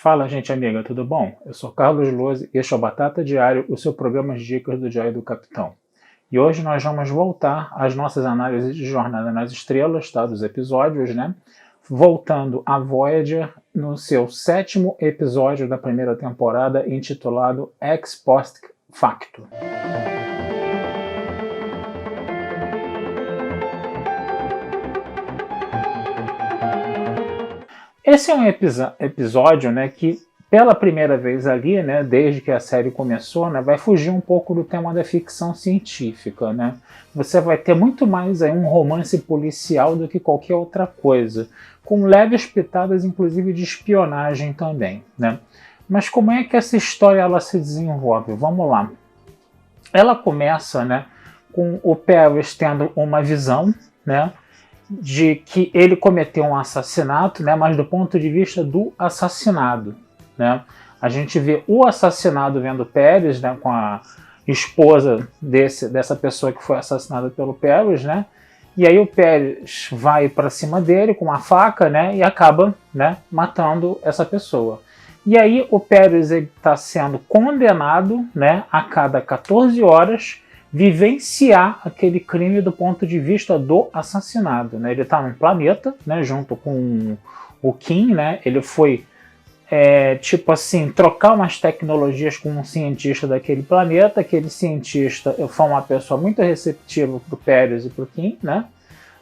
Fala, gente amiga, tudo bom? Eu sou Carlos Lose e este é o Batata Diário, o seu programa de dicas do Diário do Capitão. E hoje nós vamos voltar às nossas análises de Jornada nas Estrelas, tá? Dos episódios, né? Voltando a Voyager no seu 7º episódio da primeira temporada, intitulado Ex Post Facto. Esse é um episódio, né, que pela primeira vez ali, né, desde que a série começou, né, vai fugir um pouco do tema da ficção científica, né? Você vai ter muito mais aí um romance policial do que qualquer outra coisa, com leves pitadas, inclusive, de espionagem também, né? Mas como é que essa história ela se desenvolve? Vamos lá. Ela começa, né, com o Paris tendo uma visão, né, de que ele cometeu um assassinato, né, mas do ponto de vista do assassinado, né? A gente vê o assassinado vendo Paris, né, com a esposa dessa pessoa que foi assassinada pelo Paris, né? E aí o Paris vai para cima dele com uma faca, né, e acaba, né, matando essa pessoa. E aí o Paris está sendo condenado, né, a cada 14 horas vivenciar aquele crime do ponto de vista do assassinado, né? Ele está num planeta, né, junto com o Kim, né? Ele foi, tipo assim, trocar umas tecnologias com um cientista daquele planeta. Aquele cientista foi uma pessoa muito receptiva para o Paris e para o Kim, né?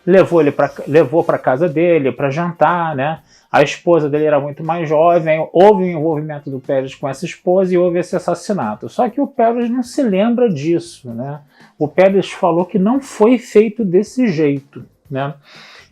Levou para casa dele para jantar, né? A esposa dele era muito mais jovem, houve o envolvimento do Paris com essa esposa e houve esse assassinato. Só que o Paris não se lembra disso, né? O Paris falou que não foi feito desse jeito, né?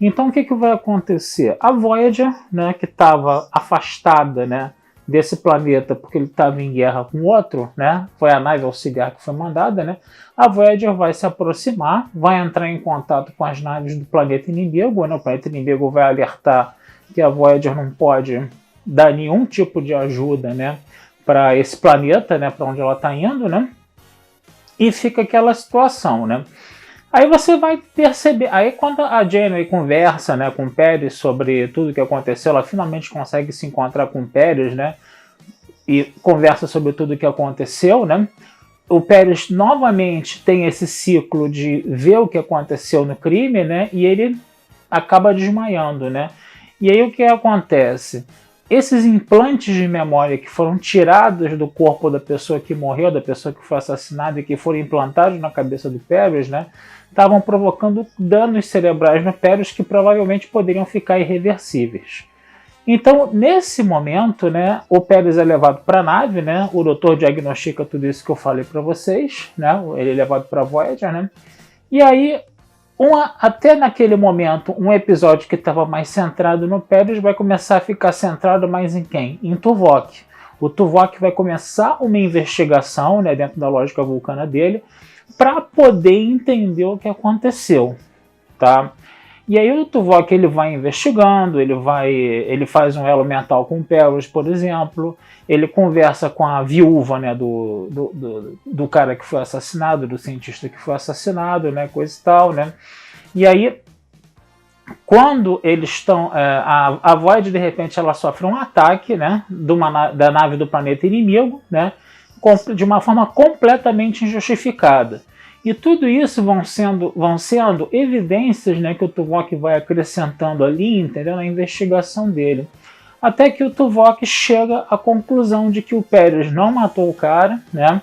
Então o que vai acontecer? A Voyager, né, que estava afastada, né, desse planeta porque ele estava em guerra com outro, né? Foi a nave auxiliar que foi mandada, né? A Voyager vai se aproximar, vai entrar em contato com as naves do planeta inimigo, né? O planeta inimigo vai alertar que a Voyager não pode dar nenhum tipo de ajuda, né, para esse planeta, né, para onde ela está indo, né? E fica aquela situação, né? Aí você vai perceber, aí quando a Janeway conversa, né, com o Paris sobre tudo o que aconteceu, ela finalmente consegue se encontrar com o Paris, né, e conversa sobre tudo o que aconteceu, né? O Paris novamente tem esse ciclo de ver o que aconteceu no crime, né, e ele acaba desmaiando, né? E aí o que acontece? Esses implantes de memória que foram tirados do corpo da pessoa que morreu, da pessoa que foi assassinada e que foram implantados na cabeça do Paris, né, estavam provocando danos cerebrais no Paris que provavelmente poderiam ficar irreversíveis. Então, nesse momento, né, o Paris é levado para a nave, né, o doutor diagnostica tudo isso que eu falei para vocês, né, ele é levado para a Voyager, né, e aí até naquele momento, um episódio que estava mais centrado no Paris vai começar a ficar centrado mais em quem? Em Tuvok. O Tuvok vai começar uma investigação, né, dentro da lógica vulcana dele, para poder entender o que aconteceu, tá? E aí o Tuvok ele vai investigando, ele faz um elo mental com o Paris, por exemplo, ele conversa com a viúva, né, do cara que foi assassinado, do cientista que foi assassinado, né, coisa e tal, né? E aí, quando eles estão, a Voyager de repente ela sofre um ataque, né, da nave do planeta inimigo, né, de uma forma completamente injustificada. E tudo isso vão sendo evidências, né, que o Tuvok vai acrescentando ali, entendeu, na investigação dele. Até que o Tuvok chega à conclusão de que o Paris não matou o cara, né?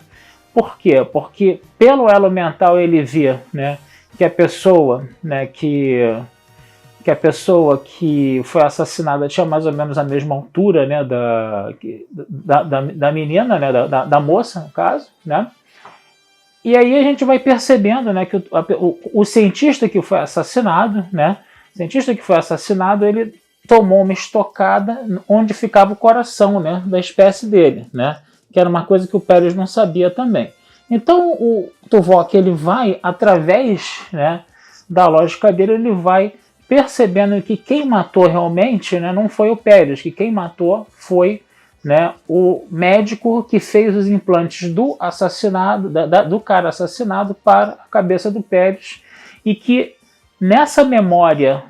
Por quê? Porque pelo elo mental ele vê, né, que a pessoa, né, que a pessoa que foi assassinada tinha mais ou menos a mesma altura, né, da menina, né, da moça, no caso, né? E aí a gente vai percebendo, né, que o cientista que foi assassinado, né, ele tomou uma estocada onde ficava o coração, né, da espécie dele, né, que era uma coisa que o Paris não sabia também. Então o Tuvok ele vai, através, né, da lógica dele, ele vai percebendo que quem matou realmente, né, não foi o Paris, que quem matou foi, né, o médico que fez os implantes do assassinado, do cara assassinado para a cabeça do Paris, e que nessa memória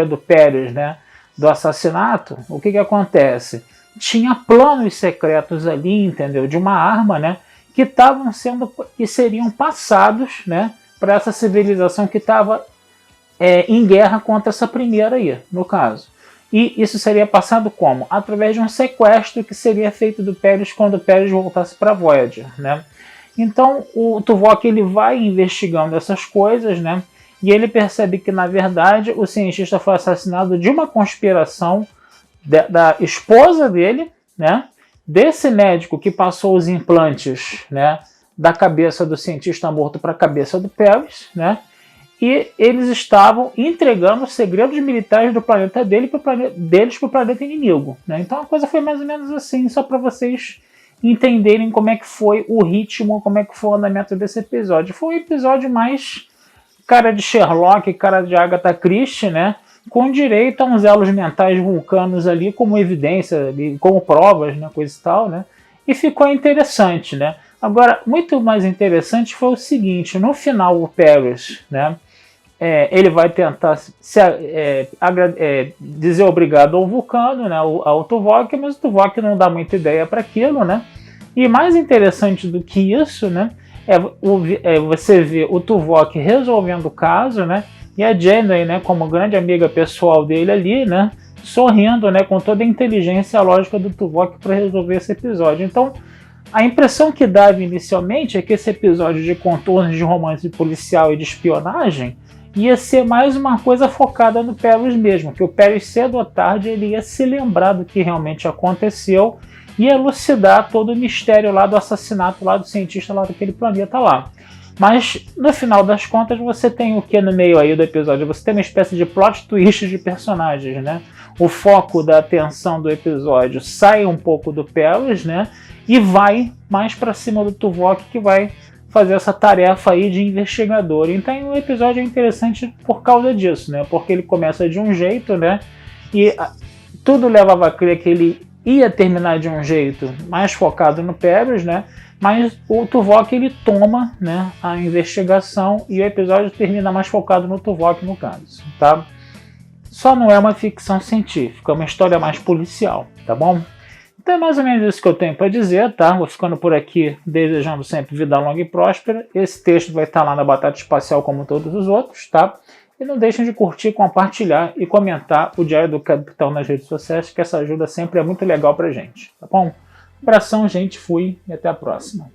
do Paris, né, do assassinato, o que acontece? Tinha planos secretos ali, entendeu? De uma arma, né? Que seriam passados, né? Para essa civilização que estava em guerra contra essa primeira aí, no caso. E isso seria passado como? Através de um sequestro que seria feito do Pérez quando o Pérez voltasse para Voyager, né? Então o Tuvok ele vai investigando essas coisas, né? E ele percebe que na verdade o cientista foi assassinado de uma conspiração da esposa dele, né? Desse médico que passou os implantes, né? Da cabeça do cientista morto para a cabeça do Pérez, né? E eles estavam entregando os segredos militares do planeta deles para o planeta inimigo, né? Então a coisa foi mais ou menos assim, só para vocês entenderem como é que foi o ritmo, como é que foi o andamento desse episódio. Foi um episódio mais cara de Sherlock, cara de Agatha Christie, né? Com direito a uns elos mentais vulcanos ali como evidência, como provas, né? Coisa e tal, né? E ficou interessante, né? Agora, muito mais interessante foi o seguinte, no final o Pérez, né? Ele vai tentar dizer obrigado ao Vulcano, né, ao Tuvok, mas o Tuvok não dá muita ideia para aquilo, né? E mais interessante do que isso, né, você vê o Tuvok resolvendo o caso, né? E a Janeway, né, como grande amiga pessoal dele ali, né, sorrindo, né, com toda a inteligência e a lógica do Tuvok para resolver esse episódio. Então, a impressão que dava inicialmente é que esse episódio de contornos de romance policial e de espionagem ia ser mais uma coisa focada no Pérez mesmo, que o Pérez cedo ou tarde ele ia se lembrar do que realmente aconteceu e elucidar todo o mistério lá do assassinato lá do cientista lá daquele planeta lá. Mas no final das contas você tem o que no meio aí do episódio? Você tem uma espécie de plot twist de personagens, né? O foco da atenção do episódio sai um pouco do Pérez, né? E vai mais para cima do Tuvok, que vai fazer essa tarefa aí de investigador. Então o episódio é interessante por causa disso, né? Porque ele começa de um jeito, né? E tudo levava a crer que ele ia terminar de um jeito mais focado no Pérez, né? Mas o Tuvok ele toma, né, a investigação e o episódio termina mais focado no Tuvok no caso, tá? Só não é uma ficção científica, é uma história mais policial, tá bom? Então é mais ou menos isso que eu tenho para dizer, tá? Vou ficando por aqui, desejando sempre vida longa e próspera. Esse texto vai estar lá na Batata Espacial como todos os outros, tá? E não deixem de curtir, compartilhar e comentar o Diário do Capitão nas redes sociais, que essa ajuda sempre é muito legal pra gente, tá bom? Abração, gente, fui e até a próxima.